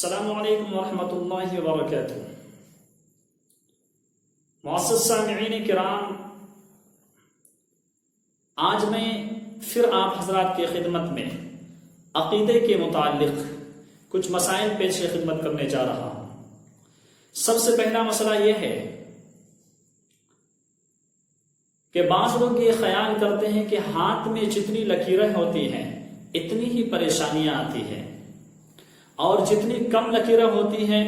السلام علیکم ورحمۃ اللہ وبرکاتہ۔ معزز سامعین کرام، آج میں پھر آپ حضرات کی خدمت میں عقیدے کے متعلق کچھ مسائل پیش خدمت کرنے جا رہا ہوں۔ سب سے پہلا مسئلہ یہ ہے کہ بعض لوگ یہ خیال کرتے ہیں کہ ہاتھ میں جتنی لکیریں ہوتی ہیں اتنی ہی پریشانیاں آتی ہیں، اور جتنی کم لکیریں ہوتی ہیں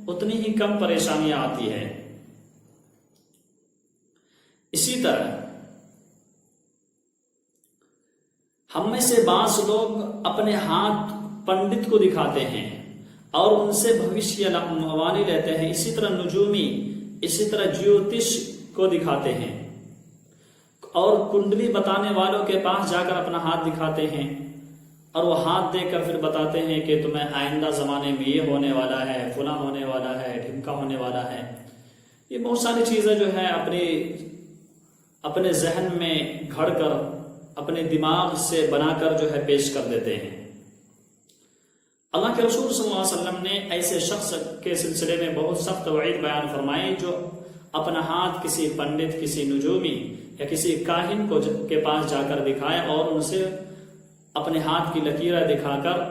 اتنی ہی کم پریشانیاں آتی ہیں۔ اسی طرح ہم میں سے بعض لوگ اپنے ہاتھ پنڈت کو دکھاتے ہیں اور ان سے بھوشیہ وانی لیتے ہیں۔ اسی طرح نجومی، اسی طرح جیوتش کو دکھاتے ہیں اور کنڈلی بتانے والوں کے پاس جا کر اپنا ہاتھ دکھاتے ہیں، اور وہ ہاتھ دے کر پھر بتاتے ہیں کہ تمہیں آئندہ زمانے میں یہ ہونے والا ہے، فلاں ہونے والا ہے، ڈھمکا ہونے والا ہے۔ یہ بہت ساری چیزیں جو ہے اپنے ذہن میں گھڑ کر، اپنے دماغ سے بنا کر جو ہے پیش کر دیتے ہیں۔ اللہ کے رسول صلی اللہ علیہ وسلم نے ایسے شخص کے سلسلے میں بہت سخت وعید بیان فرمائی جو اپنا ہاتھ کسی پنڈت، کسی نجومی یا کسی کاہن کے پاس جا کر دکھائے اور ان سے اپنے ہاتھ کی لکیریں دکھا کر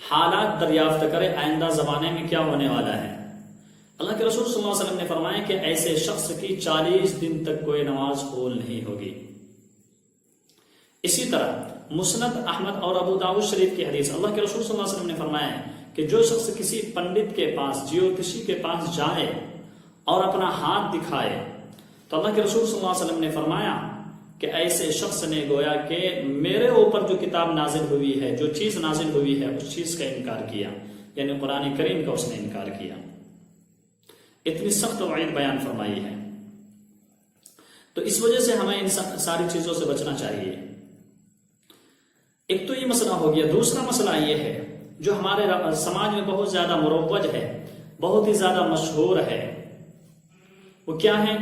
حالات دریافت کرے، آئندہ زمانے میں کیا ہونے والا ہے۔ اللہ کے رسول صلی اللہ علیہ وسلم نے فرمایا کہ ایسے شخص کی 40 دن تک کوئی نماز قبول نہیں ہوگی۔ اسی طرح مسند احمد اور ابو داؤد شریف کی حدیث، اللہ کے رسول صلی اللہ علیہ وسلم نے فرمایا کہ جو شخص کسی پنڈت کے پاس، جیوتشی کے پاس جائے اور اپنا ہاتھ دکھائے تو اللہ کے رسول صلی اللہ علیہ وسلم نے فرمایا کہ ایسے شخص نے گویا کہ میرے اوپر جو کتاب نازل ہوئی ہے، جو چیز نازل ہوئی ہے، اس چیز کا انکار کیا، یعنی قرآن کریم کا اس نے انکار کیا۔ اتنی سخت وعید بیان فرمائی ہے۔ تو اس وجہ سے ہمیں ان ساری چیزوں سے بچنا چاہیے۔ ایک تو یہ مسئلہ ہو گیا۔ دوسرا مسئلہ یہ ہے جو ہمارے سماج میں بہت زیادہ مروج ہے، بہت ہی زیادہ مشہور ہے، وہ کیا ہے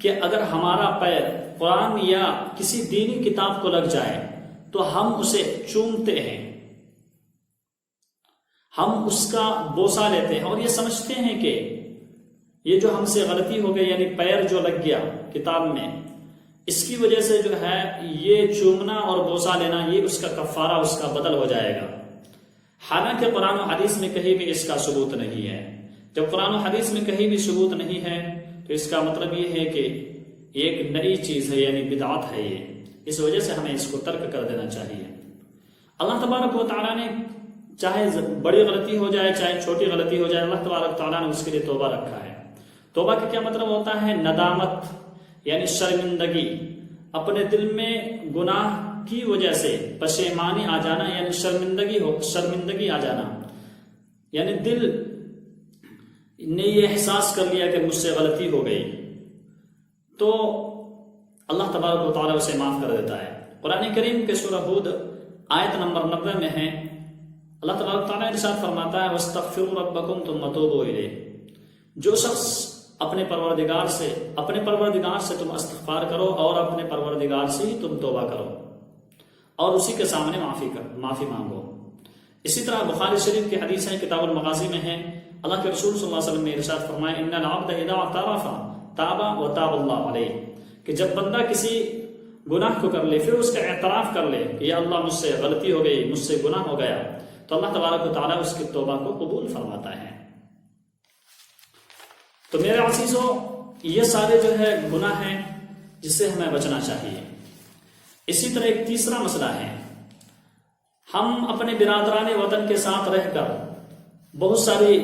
کہ اگر ہمارا پیر قرآن یا کسی دینی کتاب کو لگ جائے تو ہم اسے چومتے ہیں، ہم اس کا بوسہ لیتے ہیں اور یہ سمجھتے ہیں کہ یہ جو ہم سے غلطی ہو گئی، یعنی پیر جو لگ گیا کتاب میں، اس کی وجہ سے جو ہے یہ چومنا اور بوسہ لینا یہ اس کا کفارہ، اس کا بدل ہو جائے گا۔ حالانکہ قرآن و حدیث میں کہیں بھی اس کا ثبوت نہیں ہے۔ جب قرآن و حدیث میں کہیں بھی ثبوت نہیں ہے تو اس کا مطلب یہ ہے کہ ایک نئی چیز ہے، یعنی بدعت ہے یہ۔ اس وجہ سے ہمیں اس کو ترک کر دینا چاہیے۔ اللہ تبارک و تعالیٰ نے چاہے بڑی غلطی ہو جائے چاہے چھوٹی غلطی ہو جائے، اللہ تبارک و تعالیٰ نے اس کے لیے توبہ رکھا ہے۔ توبہ کا کیا مطلب ہوتا ہے؟ ندامت، یعنی شرمندگی، اپنے دل میں گناہ کی وجہ سے پشیمانی آ جانا، یعنی شرمندگی آ جانا، یعنی دل نے یہ احساس کر لیا کہ مجھ سے غلطی ہو گئی، تو اللہ تبارک و تعالیٰ اسے معاف کر دیتا ہے۔ قرآن کریم کے سورہ ہود آیت نمبر 90 میں ہے، اللہ تبارک و تعالیٰ ارشاد فرماتا ہے وَاسْتَغْفِرُوا رَبَّكُمْ ثُمَّ تُوبُوا إِلَيْهِ۔ جو شخص اپنے پروردگار سے تم استغفار کرو اور اپنے پروردگار سے ہی تم توبہ کرو اور اسی کے سامنے معافی مانگو۔ اسی طرح بخاری شریف کی حدیث ہے، کتاب المغازی میں ہے، اللہ کے رسول صلی اللہ علیہ وسلم نے ارشاد فرمایا ان العبد اذا اعترف تاب وتاب اللہ علیہ، کہ جب بندہ کسی گناہ کو کر لے، پھر اس کا اعتراف کر لے کہ یا اللہ مجھ سے غلطی ہو گئی، مجھ سے گناہ ہو گیا، تو اللہ تبارک و تعالیٰ اس کی توبہ کو قبول فرماتا ہے۔ تو میرے عزیزو، یہ سارے جو ہے گناہ ہیں جس سے ہمیں بچنا چاہیے۔ اسی طرح ایک تیسرا مسئلہ ہے، ہم اپنے برادران وطن کے ساتھ رہ کر بہت ساری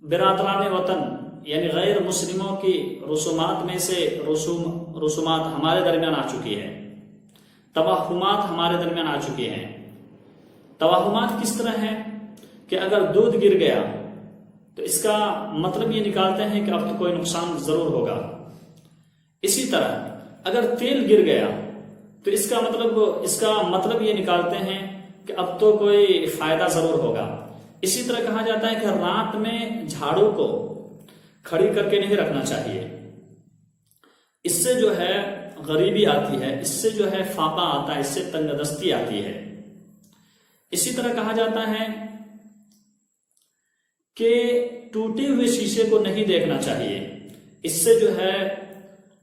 برادران وطن یعنی غیر مسلموں کی رسومات میں سے رسومات ہمارے درمیان آ چکی ہے، توہمات ہمارے درمیان آ چکی ہیں۔ توہمات کس طرح ہیں کہ اگر دودھ گر گیا تو اس کا مطلب یہ نکالتے ہیں کہ اب تو کوئی نقصان ضرور ہوگا۔ اسی طرح اگر تیل گر گیا تو اس کا مطلب یہ نکالتے ہیں کہ اب تو کوئی فائدہ ضرور ہوگا۔ اسی طرح کہا جاتا ہے کہ رات میں جھاڑو کو کھڑی کر کے نہیں رکھنا چاہیے، اس سے جو ہے غریبی آتی ہے، اس سے جو ہے فاقہ آتا ہے، اس سے تنگ دستی آتی ہے۔ اسی طرح کہا جاتا ہے کہ ٹوٹے ہوئے شیشے کو نہیں دیکھنا چاہیے، اس سے جو ہے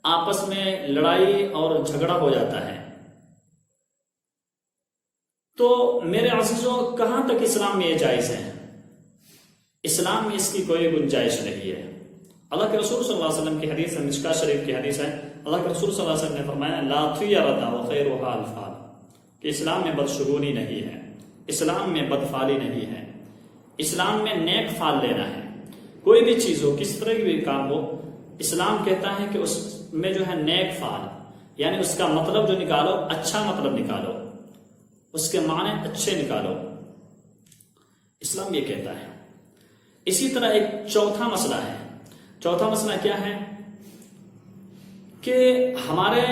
آپس میں لڑائی اور جھگڑا ہو جاتا ہے۔ تو میرے عزیزوں، کہاں تک اسلام میں یہ جائز ہے؟ اسلام میں اس کی کوئی گنجائش نہیں ہے۔ اللہ کے رسول صلی اللہ علیہ وسلم کی حدیث ہے، مشکاۃ شریف کی حدیث ہے، اللہ کے رسول صلی اللہ علیہ وسلم نے فرمایا لا طیرۃ وخیرھا الفال، کہ اسلام میں بدشگونی نہیں ہے، اسلام میں بدفعلی نہیں ہے، اسلام میں نیک فال لینا ہے۔ کوئی بھی چیز ہو، کس طرح کی بھی کام ہو، اسلام کہتا ہے کہ اس میں جو ہے نیک فال، یعنی اس کا مطلب جو نکالو اچھا مطلب نکالو، اس کے معنی اچھے نکالو، اسلام یہ کہتا ہے۔ اسی طرح ایک چوتھا مسئلہ ہے۔ چوتھا مسئلہ کیا ہے کہ ہمارے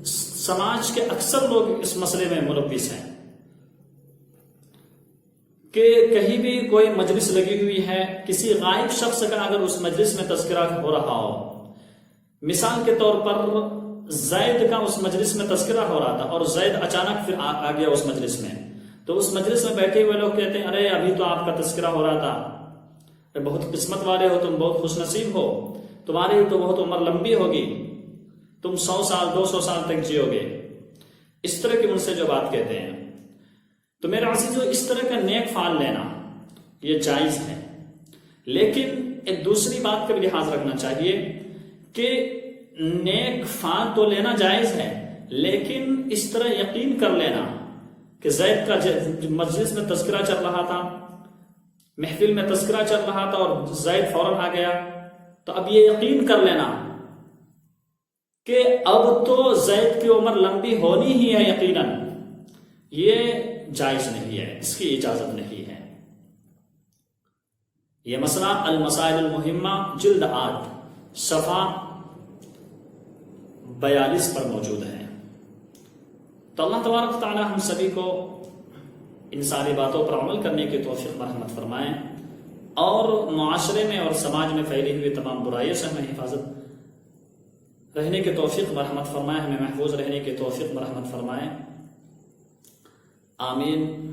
سماج کے اکثر لوگ اس مسئلے میں ملوث ہیں کہ کہیں بھی کوئی مجلس لگی ہوئی ہے، کسی غائب شخص کا اگر اس مجلس میں تذکرہ ہو رہا ہو، مثال کے طور پر زید کا اس مجلس میں تذکرہ ہو رہا تھا اور زید اچانک پھر آ گیا اس مجلس میں، تو اس مجلس میں بیٹھے ہوئے لوگ کہتے ہیں ارے ابھی تو آپ کا تذکرہ ہو رہا تھا، بہت قسمت والے ہو تم، بہت خوش نصیب ہو، تمہاری تو بہت عمر لمبی ہوگی، تم 100 سال 200 سال تک جیو گے، اس طرح کی ان سے جو بات کہتے ہیں۔ تو میرے عزیزو، اس طرح کا نیک فعل لینا یہ جائز ہے، لیکن ایک دوسری بات کا بھی لحاظ رکھنا چاہیے کہ نیک فعل تو لینا جائز ہے، لیکن اس طرح یقین کر لینا کہ زید کا مجلس میں تذکرہ چل رہا تھا، محفل میں تذکرہ چل رہا تھا اور زید فوراً آ گیا، تو اب یہ یقین کر لینا کہ اب تو زید کی عمر لمبی ہونی ہی ہے یقیناً، یہ جائز نہیں ہے، اس کی اجازت نہیں ہے۔ یہ مسئلہ المسائل المہمہ جلد 8 صفحہ 42 پر موجود ہے۔ تو اللہ تبارک تعالی ہم سبھی کو ان ساری باتوں پر عمل کرنے کی توفیق مرحمت فرمائیں، اور معاشرے میں اور سماج میں پھیلی ہوئی تمام برائیوں سے ہمیں حفاظت رہنے کی توفیق مرحمت فرمائیں، ہمیں محفوظ رہنے کی توفیق مرحمت فرمائیں، آمین۔